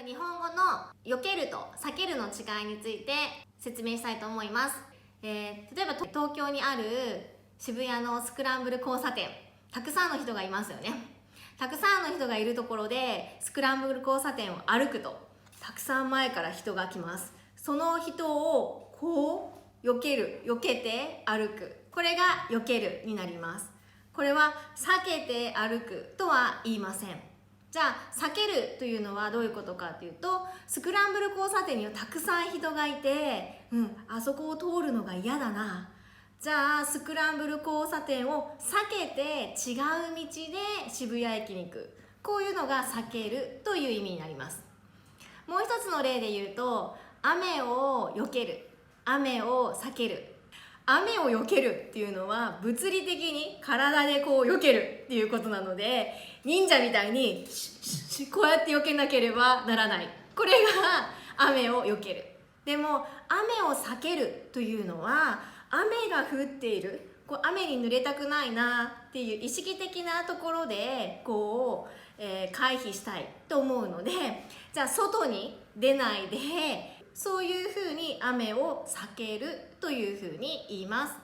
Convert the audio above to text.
は日本語の避けると避けるの違いについて説明したいと思います。例えば東京にある渋谷のスクランブル交差点、たくさんの人がいますよね。たくさんの人がいるところでスクランブル交差点を歩くと、たくさん前から人が来ます。その人をこう避けて歩く、これが避けるになります。これは避けて歩くとは言いません。じゃあ避けるというのはどういうことかというと、スクランブル交差点にはたくさん人がいて、あそこを通るのが嫌だな、じゃあスクランブル交差点を避けて違う道で渋谷駅に行く、こういうのが避けるという意味になります。もう一つの例で言うと、雨を避ける、雨を避ける。雨を避けるっていうのは物理的に体でこう避けるっていうことなので、忍者みたいにこうやって避けなければならない、これが雨を避ける。でも雨を避けるというのは、雨が降っている、雨に濡れたくないなっていう意識的なところで回避したいと思うので、じゃあ外に出ないで、そういうふうに雨を避けるというふうに言います。